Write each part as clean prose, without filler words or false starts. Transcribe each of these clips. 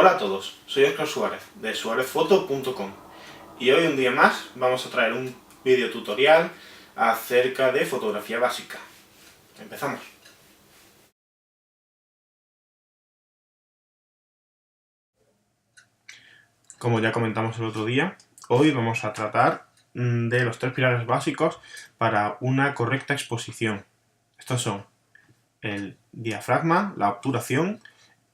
Hola a todos, soy Óscar Suárez de suárezfoto.com y hoy un día más vamos a traer un vídeo tutorial acerca de fotografía básica. Empezamos. Como ya comentamos el otro día, hoy vamos a tratar de los tres pilares básicos para una correcta exposición. Estos son el diafragma, la obturación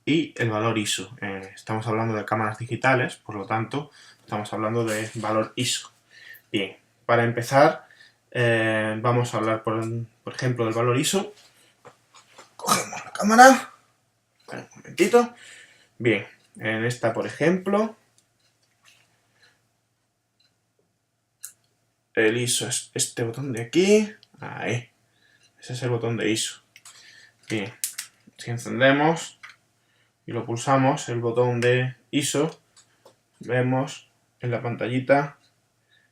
y el valor ISO. Estamos hablando de cámaras digitales, por lo tanto, estamos hablando de valor ISO. Bien, para empezar, vamos a hablar, por ejemplo, del valor ISO. Cogemos la cámara. Un momentito. Bien, en esta, por ejemplo, el ISO es este botón de aquí. Ahí. Ese es el botón de ISO. Bien, si encendemos y lo pulsamos, el botón de ISO, vemos en la pantallita,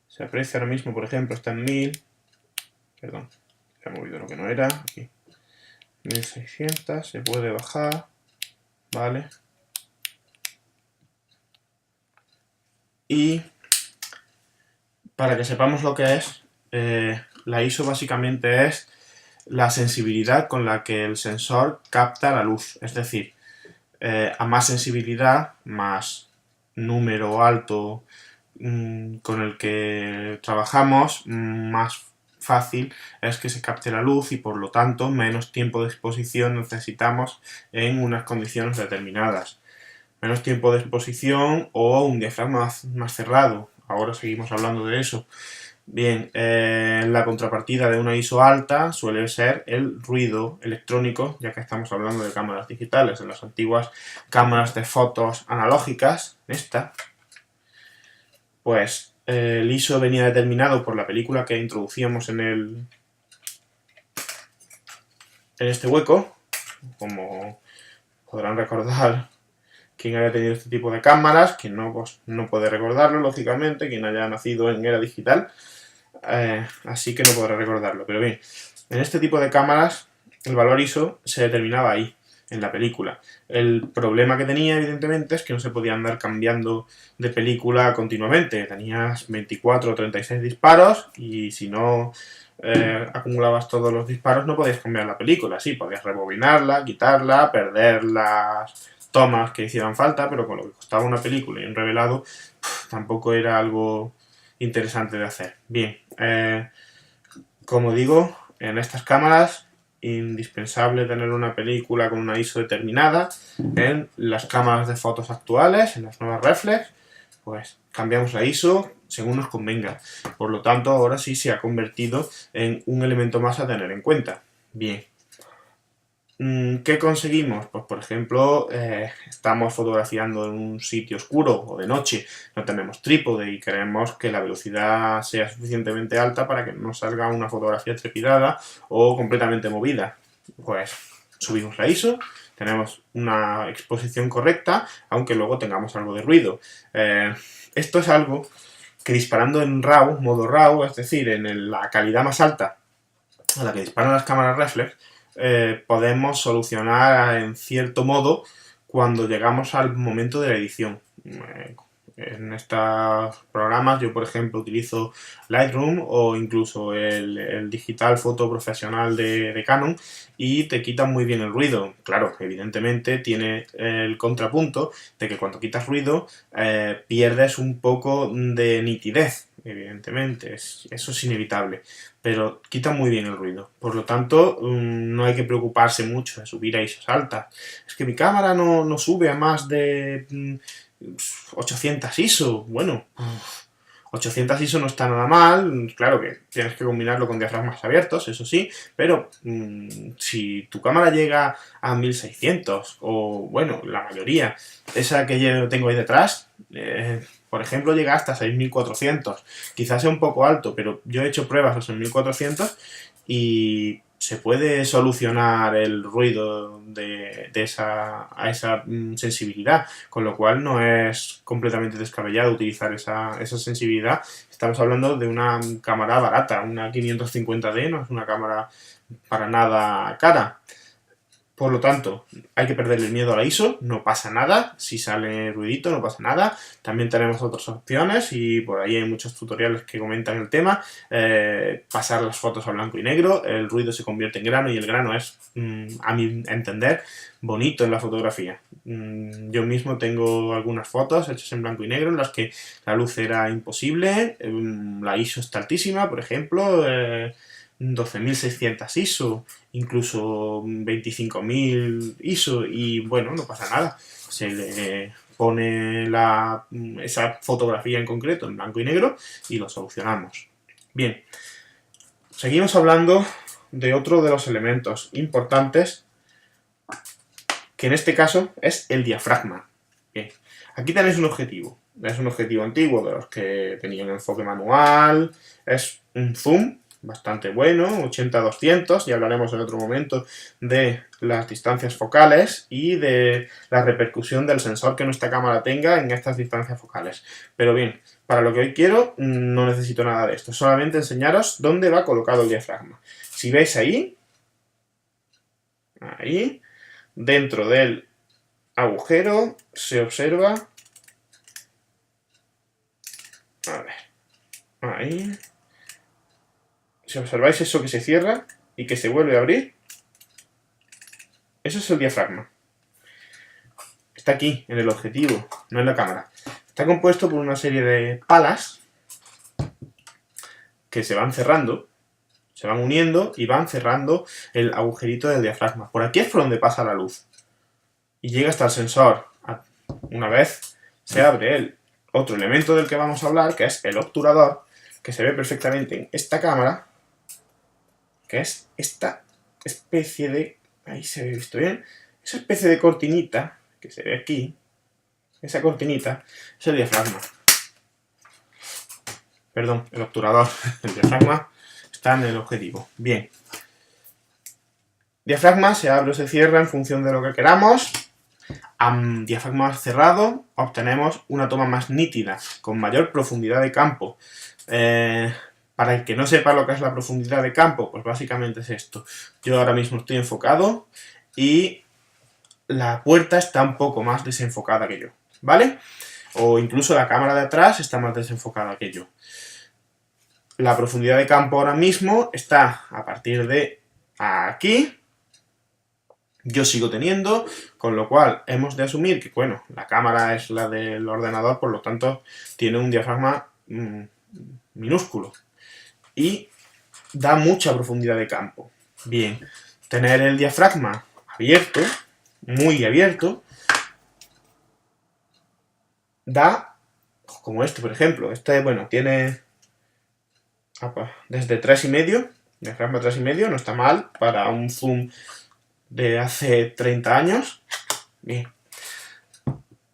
se aprecia ahora mismo, por ejemplo, está en 1000, perdón, se ha movido lo que no era, aquí, 1600, se puede bajar, ¿vale? Y para que sepamos lo que es, la ISO básicamente es la sensibilidad con la que el sensor capta la luz, es decir, a más sensibilidad, más número alto con el que trabajamos, más fácil es que se capte la luz y por lo tanto menos tiempo de exposición necesitamos en unas condiciones determinadas. Menos tiempo de exposición o un diafragma más cerrado. Ahora seguimos hablando de eso. Bien, la contrapartida de una ISO alta suele ser el ruido electrónico, ya que estamos hablando de cámaras digitales. En las antiguas cámaras de fotos analógicas, pues el ISO venía determinado por la película que introducíamos en este hueco. Como podrán recordar, quien haya tenido este tipo de cámaras, quien no, pues no puede recordarlo, lógicamente, quien haya nacido en era digital, así que no podrá recordarlo. Pero bien, en este tipo de cámaras el valor ISO se determinaba ahí, en la película. El problema que tenía, evidentemente, es que no se podía andar cambiando de película continuamente. Tenías 24 o 36 disparos y si no acumulabas todos los disparos no podías cambiar la película. Sí, podías rebobinarla, quitarla, perder las tomas que hicieran falta, pero con lo que costaba una película y un revelado, tampoco era algo interesante de hacer. Bien, como digo, en estas cámaras indispensable tener una película con una ISO determinada. En las cámaras de fotos actuales, en las nuevas reflex, pues cambiamos la ISO según nos convenga. Por lo tanto, ahora sí se ha convertido en un elemento más a tener en cuenta. Bien. ¿Qué conseguimos? Pues por ejemplo, estamos fotografiando en un sitio oscuro o de noche, no tenemos trípode y queremos que la velocidad sea suficientemente alta para que no nos salga una fotografía trepidada o completamente movida. Pues subimos la ISO, tenemos una exposición correcta, aunque luego tengamos algo de ruido. Esto es algo que disparando en RAW, modo RAW, es decir, en la calidad más alta a la que disparan las cámaras reflex, podemos solucionar en cierto modo cuando llegamos al momento de la edición. En estos programas yo, por ejemplo, utilizo Lightroom o incluso el Digital Photo Profesional de Canon y te quita muy bien el ruido. Claro, evidentemente tiene el contrapunto de que cuando quitas ruido pierdes un poco de nitidez. Evidentemente, eso es inevitable, pero quita muy bien el ruido. Por lo tanto, no hay que preocuparse mucho de subir a ISOs altas. Es que mi cámara no sube a más de 800 ISO. Bueno, 800 ISO no está nada mal, claro que tienes que combinarlo con diafragmas abiertos, eso sí, pero si tu cámara llega a 1600, o bueno, la mayoría, esa que yo tengo ahí detrás, por ejemplo, llega hasta 6400, quizás sea un poco alto, pero yo he hecho pruebas a 6400 y se puede solucionar el ruido a esa sensibilidad, con lo cual no es completamente descabellado utilizar esa sensibilidad. Estamos hablando de una cámara barata, una 550D, no es una cámara para nada cara. Por lo tanto, hay que perderle el miedo a la ISO, no pasa nada, si sale ruidito no pasa nada. También tenemos otras opciones y por ahí hay muchos tutoriales que comentan el tema. Pasar las fotos a blanco y negro, el ruido se convierte en grano y el grano es, a mi entender, bonito en la fotografía. Yo mismo tengo algunas fotos hechas en blanco y negro en las que la luz era imposible, la ISO está altísima, por ejemplo, 12.600 ISO, incluso 25.000 ISO y bueno, no pasa nada. Se le pone esa fotografía en concreto en blanco y negro y lo solucionamos. Bien, seguimos hablando de otro de los elementos importantes, que en este caso es el diafragma. Bien, aquí tenéis un objetivo. Es un objetivo antiguo de los que tenían enfoque manual, es un zoom bastante bueno, 80-200, y hablaremos en otro momento de las distancias focales y de la repercusión del sensor que nuestra cámara tenga en estas distancias focales. Pero bien, para lo que hoy quiero no necesito nada de esto, solamente enseñaros dónde va colocado el diafragma. Si veis ahí, dentro del agujero se observa, a ver, ahí, si observáis eso que se cierra y que se vuelve a abrir, eso es el diafragma. Está aquí, en el objetivo, no en la cámara. Está compuesto por una serie de palas que se van cerrando, se van uniendo y van cerrando el agujerito del diafragma. Por aquí es por donde pasa la luz. Y llega hasta el sensor. Una vez se abre el otro elemento del que vamos a hablar, que es el obturador, que se ve perfectamente en esta cámara, que es esta especie de... ahí se ve visto bien. Esa especie de cortinita que se ve aquí, esa cortinita, es el diafragma. Perdón, el obturador. El diafragma está en el objetivo. Bien. Diafragma se abre o se cierra en función de lo que queramos. Diafragma cerrado obtenemos una toma más nítida, con mayor profundidad de campo. Para el que no sepa lo que es la profundidad de campo, pues básicamente es esto. Yo ahora mismo estoy enfocado y la puerta está un poco más desenfocada que yo, ¿vale? O incluso la cámara de atrás está más desenfocada que yo. La profundidad de campo ahora mismo está a partir de aquí. Yo sigo teniendo, con lo cual hemos de asumir que, bueno, la cámara es la del ordenador, por lo tanto tiene un diafragma minúsculo y da mucha profundidad de campo. Bien, tener el diafragma abierto, muy abierto, da, como este por ejemplo, bueno, tiene desde 3,5, diafragma 3,5, no está mal para un zoom de hace 30 años. Bien.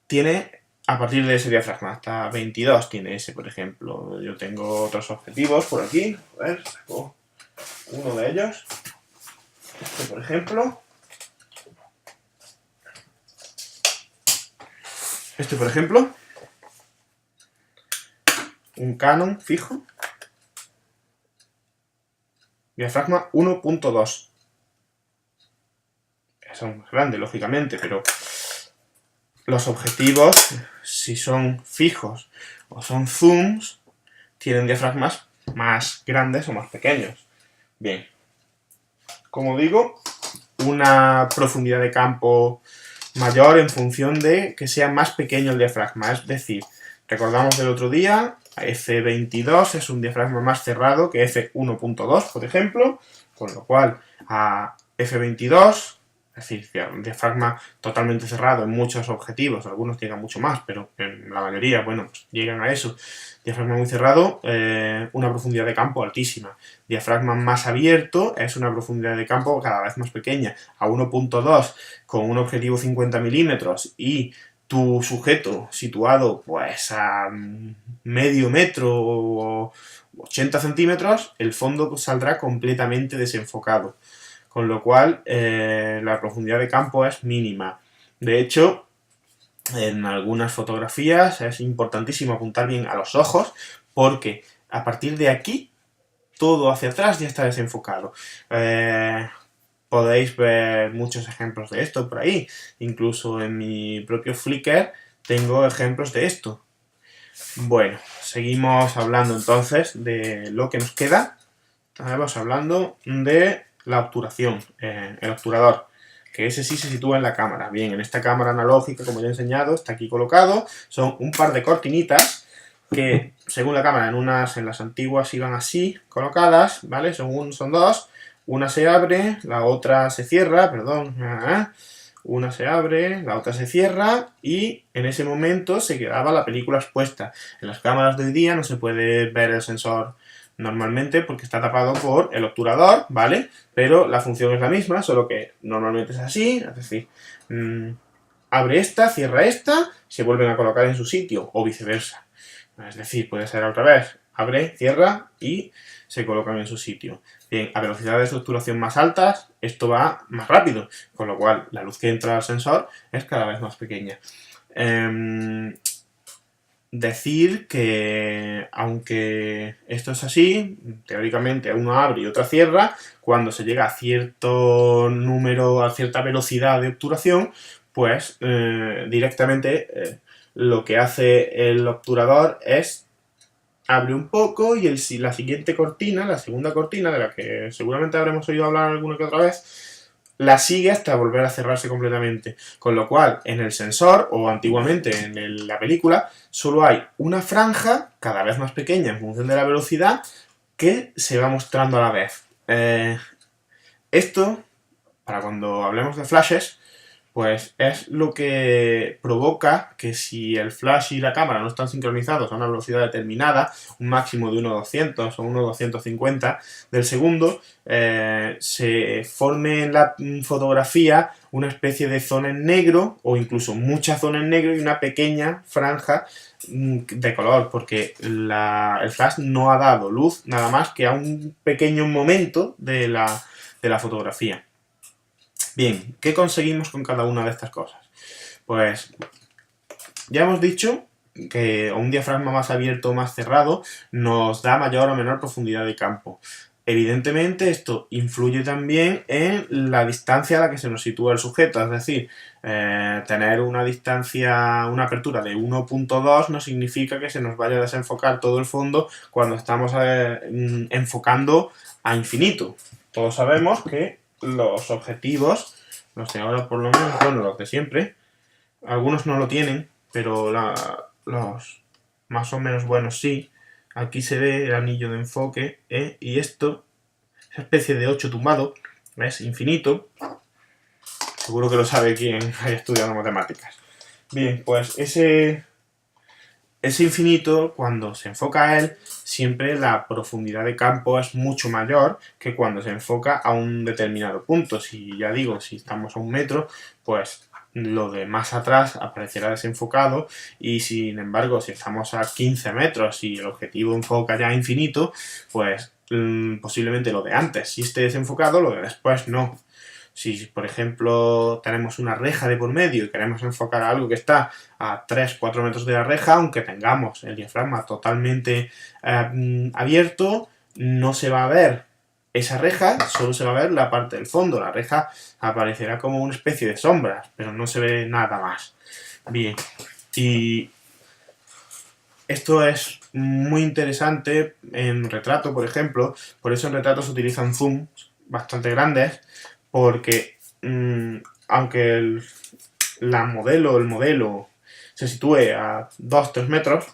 Tiene, a partir de ese diafragma, hasta 22 tiene ese, por ejemplo. Yo tengo otros objetivos por aquí. A ver, saco uno de ellos. Este, por ejemplo. Este, por ejemplo. Un Canon fijo. Diafragma 1.2. Son más grandes, lógicamente, pero los objetivos, si son fijos o son zooms, tienen diafragmas más grandes o más pequeños. Bien, como digo, una profundidad de campo mayor en función de que sea más pequeño el diafragma. Es decir, recordamos del otro día, F22 es un diafragma más cerrado que F1.2, por ejemplo, con lo cual a F22, es decir, un diafragma totalmente cerrado en muchos objetivos, algunos llegan mucho más, pero en la mayoría, bueno, pues llegan a eso. Diafragma muy cerrado, una profundidad de campo altísima. Diafragma más abierto es una profundidad de campo cada vez más pequeña. A 1.2 con un objetivo 50 milímetros y tu sujeto situado pues a medio metro o 80 centímetros, el fondo saldrá completamente desenfocado. Con lo cual la profundidad de campo es mínima. De hecho, en algunas fotografías es importantísimo apuntar bien a los ojos, porque a partir de aquí todo hacia atrás ya está desenfocado. podéis ver muchos ejemplos de esto por ahí. Incluso en mi propio Flickr tengo ejemplos de esto. Bueno, seguimos hablando entonces de lo que nos queda. Estamos hablando de la obturación, el obturador, que ese sí se sitúa en la cámara. Bien, en esta cámara analógica, como ya he enseñado, está aquí colocado. Son un par de cortinitas que, según la cámara, en las antiguas iban así, colocadas, ¿vale? Son dos. Una se abre, la otra se cierra, perdón. Una se abre, la otra se cierra y en ese momento se quedaba la película expuesta. En las cámaras de hoy día no se puede ver el sensor normalmente porque está tapado por el obturador, ¿vale? Pero la función es la misma, solo que normalmente es así, es decir, abre esta, cierra esta, se vuelven a colocar en su sitio o viceversa. Es decir, puede ser otra vez, abre, cierra y se colocan en su sitio. Bien, a velocidades de obturación más altas, esto va más rápido, con lo cual la luz que entra al sensor es cada vez más pequeña. Decir que, aunque esto es así, teóricamente uno abre y otra cierra, cuando se llega a cierto número, a cierta velocidad de obturación, pues directamente lo que hace el obturador es abre un poco y la siguiente cortina, la segunda cortina, de la que seguramente habremos oído hablar alguna que otra vez, la sigue hasta volver a cerrarse completamente. Con lo cual, en el sensor, o antiguamente en la película, solo hay una franja, cada vez más pequeña en función de la velocidad, que se va mostrando a la vez. Esto, para cuando hablemos de flashes, pues es lo que provoca que si el flash y la cámara no están sincronizados a una velocidad determinada, un máximo de 1.200 o 1.250 del segundo, se forme en la fotografía una especie de zona en negro o incluso mucha zona en negro y una pequeña franja de color, porque el flash no ha dado luz nada más que a un pequeño momento de la fotografía. Bien, ¿qué conseguimos con cada una de estas cosas? Pues ya hemos dicho que un diafragma más abierto o más cerrado nos da mayor o menor profundidad de campo. Evidentemente esto influye también en la distancia a la que se nos sitúa el sujeto, es decir, tener una apertura de 1.2 no significa que se nos vaya a desenfocar todo el fondo cuando estamos enfocando a infinito. Todos sabemos que los objetivos, los de ahora por lo menos, bueno, los de siempre, algunos no lo tienen, pero los más o menos buenos sí. Aquí se ve el anillo de enfoque, y esto, esa especie de 8 tumbado, ¿ves? Infinito. Seguro que lo sabe quien haya estudiado matemáticas. Bien, pues ese infinito, cuando se enfoca a él, siempre la profundidad de campo es mucho mayor que cuando se enfoca a un determinado punto. Si ya digo, si estamos a 1 metro, pues lo de más atrás aparecerá desenfocado y sin embargo, si estamos a 15 metros y el objetivo enfoca ya a infinito, pues posiblemente lo de antes sí esté desenfocado, lo de después no. Si, por ejemplo, tenemos una reja de por medio y queremos enfocar a algo que está a 3-4 metros de la reja, aunque tengamos el diafragma totalmente abierto, no se va a ver esa reja, solo se va a ver la parte del fondo. La reja aparecerá como una especie de sombras, pero no se ve nada más. Bien, y esto es muy interesante en retrato, por ejemplo. Por eso en retrato se utilizan zooms bastante grandes, porque aunque el modelo se sitúe a 2-3 metros,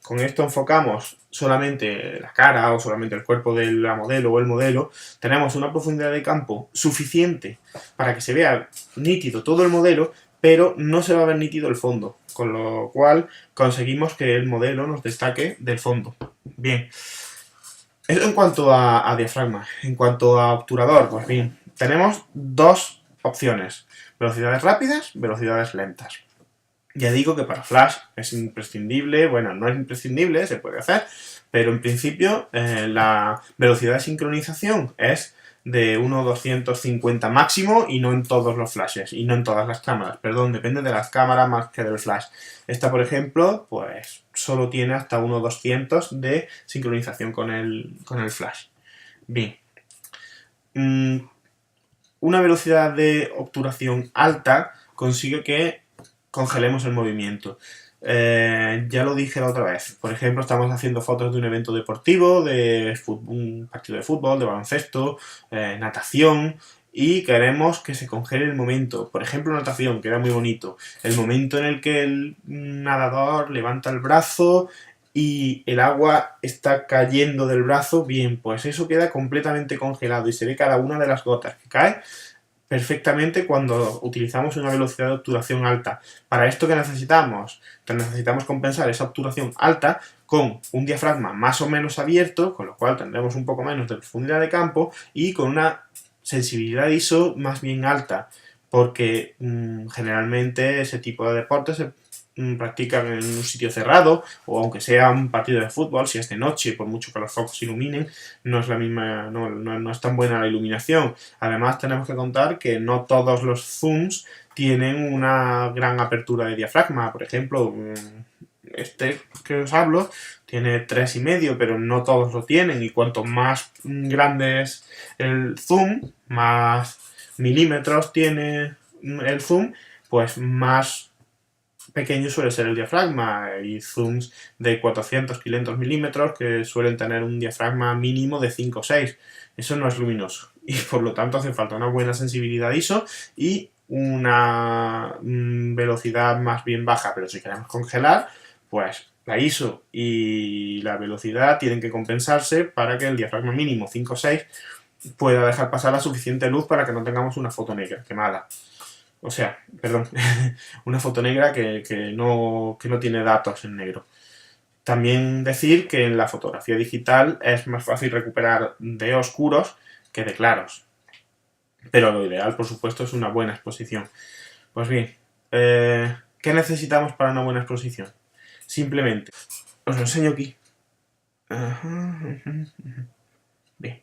con esto enfocamos solamente la cara o solamente el cuerpo de la modelo o el modelo, tenemos una profundidad de campo suficiente para que se vea nítido todo el modelo, pero no se va a ver nítido el fondo, con lo cual conseguimos que el modelo nos destaque del fondo. Bien, eso en cuanto a diafragma. En cuanto a obturador, pues bien, tenemos dos opciones: velocidades rápidas, velocidades lentas. Ya digo que para flash es imprescindible, bueno, no es imprescindible, se puede hacer, pero en principio la velocidad de sincronización es de 1.250 máximo y no en todos los flashes, y no en todas las cámaras, perdón, depende de las cámaras más que del flash. Esta, por ejemplo, pues solo tiene hasta 1.200 de sincronización con el flash. Bien. una velocidad de obturación alta consigue que congelemos el movimiento. Ya lo dije la otra vez. Por ejemplo, estamos haciendo fotos de un evento deportivo, de un partido de fútbol, de baloncesto, natación, y queremos que se congele el momento. Por ejemplo, natación, queda muy bonito. El momento en el que el nadador levanta el brazo y el agua está cayendo del brazo, bien, pues eso queda completamente congelado y se ve cada una de las gotas que cae perfectamente cuando utilizamos una velocidad de obturación alta. ¿Para esto qué necesitamos? Necesitamos compensar esa obturación alta con un diafragma más o menos abierto, con lo cual tendremos un poco menos de profundidad de campo y con una sensibilidad ISO más bien alta, porque generalmente ese tipo de deportes se practican en un sitio cerrado, o aunque sea un partido de fútbol, si es de noche, por mucho que los focos iluminen, no es la misma, no es tan buena la iluminación. Además tenemos que contar que no todos los zooms tienen una gran apertura de diafragma. Por ejemplo, este que os hablo tiene 3,5, pero no todos lo tienen, y cuanto más grande es el zoom, más milímetros tiene el zoom, pues más pequeño suele ser el diafragma. Hay zooms de 400, 500 milímetros que suelen tener un diafragma mínimo de 5 o 6. Eso no es luminoso y por lo tanto hace falta una buena sensibilidad ISO y una velocidad más bien baja, pero si queremos congelar, pues la ISO y la velocidad tienen que compensarse para que el diafragma mínimo 5 o 6 pueda dejar pasar la suficiente luz para que no tengamos una foto negra quemada. O sea, perdón, una foto negra que no tiene datos en negro. También decir que en la fotografía digital es más fácil recuperar de oscuros que de claros. Pero lo ideal, por supuesto, es una buena exposición. Pues bien, ¿qué necesitamos para una buena exposición? Simplemente, os lo enseño aquí. Bien.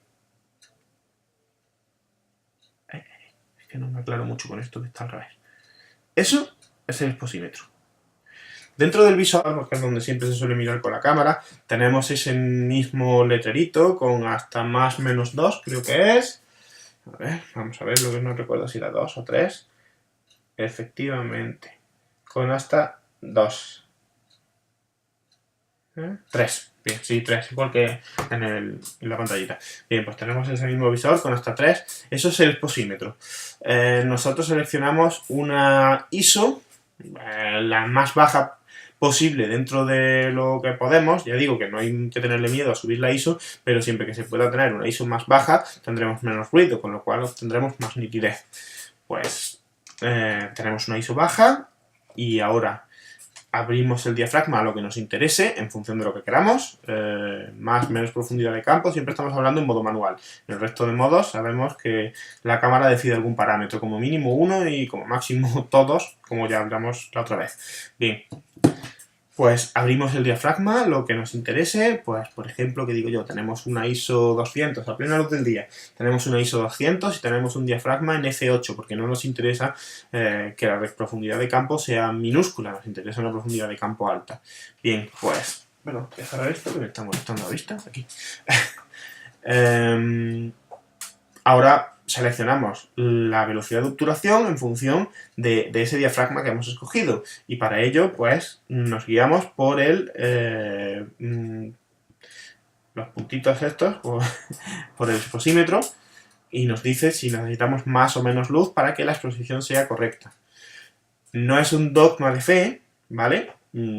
Es que no me aclaro mucho con esto que está al revés. Eso es el exposímetro. Dentro del visor, porque es donde siempre se suele mirar con la cámara, tenemos ese mismo letrerito con hasta más menos 2, creo que es. A ver, vamos a ver, lo que no recuerdo si era 2 o 3. Efectivamente, con hasta 2. 3. Bien, sí, 3, igual que en la pantallita. Bien, pues tenemos ese mismo visor con hasta 3. Eso es el exposímetro. Nosotros seleccionamos una ISO, la más baja posible dentro de lo que podemos. Ya digo que no hay que tenerle miedo a subir la ISO, pero siempre que se pueda tener una ISO más baja tendremos menos ruido, con lo cual obtendremos más nitidez. Pues tenemos una ISO baja y ahora abrimos el diafragma a lo que nos interese en función de lo que queramos, más menos profundidad de campo. Siempre estamos hablando en modo manual. En el resto de modos sabemos que la cámara decide algún parámetro, como mínimo 1 y como máximo todos, como ya hablamos la otra vez. Bien, pues abrimos el diafragma, lo que nos interese. Pues por ejemplo, que digo yo, tenemos una ISO 200 a plena luz del día, tenemos una ISO 200 y tenemos un diafragma en F8, porque no nos interesa que la profundidad de campo sea minúscula, nos interesa una profundidad de campo alta. Bien, pues, bueno, voy a cerrar esto que me está molestando la vista, aquí. Ahora seleccionamos la velocidad de obturación en función de ese diafragma que hemos escogido, y para ello pues nos guiamos por los puntitos estos, por el exposímetro, y nos dice si necesitamos más o menos luz para que la exposición sea correcta. No es un dogma de fe, ¿vale?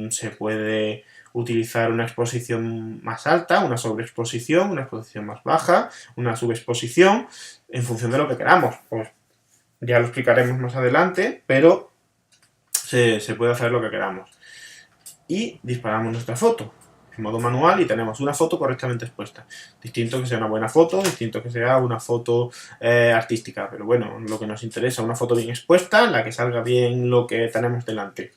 Se puede utilizar una exposición más alta, una sobreexposición, una exposición más baja, una subexposición, en función de lo que queramos. Pues ya lo explicaremos más adelante, pero se puede hacer lo que queramos. Y disparamos nuestra foto en modo manual y tenemos una foto correctamente expuesta. Distinto que sea una buena foto, distinto que sea una foto artística, pero bueno, lo que nos interesa, una foto bien expuesta, en la que salga bien lo que tenemos delante.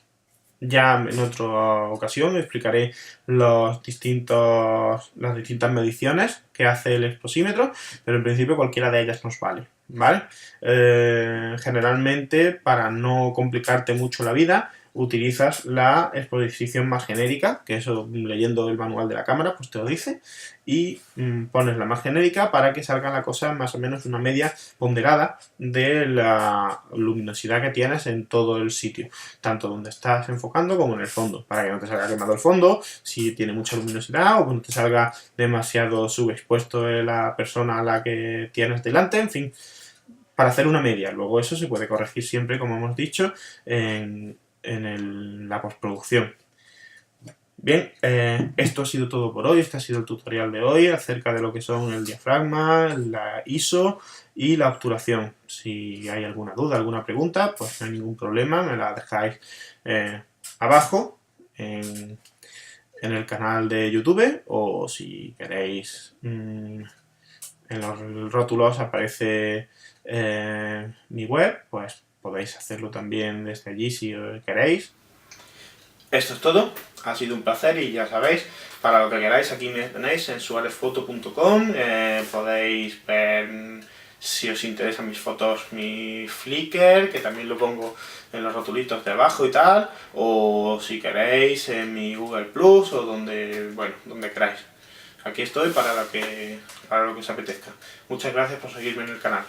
Ya en otra ocasión explicaré las distintas mediciones que hace el exposímetro, pero en principio cualquiera de ellas nos vale, ¿vale? Generalmente, para no complicarte mucho la vida, utilizas la exposición más genérica, que eso leyendo el manual de la cámara pues te lo dice, y pones la más genérica para que salga la cosa más o menos una media ponderada de la luminosidad que tienes en todo el sitio, tanto donde estás enfocando como en el fondo, para que no te salga quemado el fondo, si tiene mucha luminosidad, o que no te salga demasiado subexpuesto la persona a la que tienes delante, en fin, para hacer una media. Luego eso se puede corregir siempre, como hemos dicho, en la postproducción. Bien, esto ha sido todo por hoy. Este ha sido el tutorial de hoy acerca de lo que son el diafragma, la ISO y la obturación. Si hay alguna duda, alguna pregunta, pues no hay ningún problema, me la dejáis abajo en el canal de YouTube, o si queréis en los rótulos aparece mi web, pues podéis hacerlo también desde allí si queréis. Esto es todo, ha sido un placer y ya sabéis, para lo que queráis aquí me tenéis en suarezfoto.com, podéis ver si os interesan mis fotos, mi Flickr, que también lo pongo en los rotulitos de abajo y tal, o si queréis en mi Google Plus o donde queráis. Aquí estoy para lo que os apetezca. Muchas gracias por seguirme en el canal.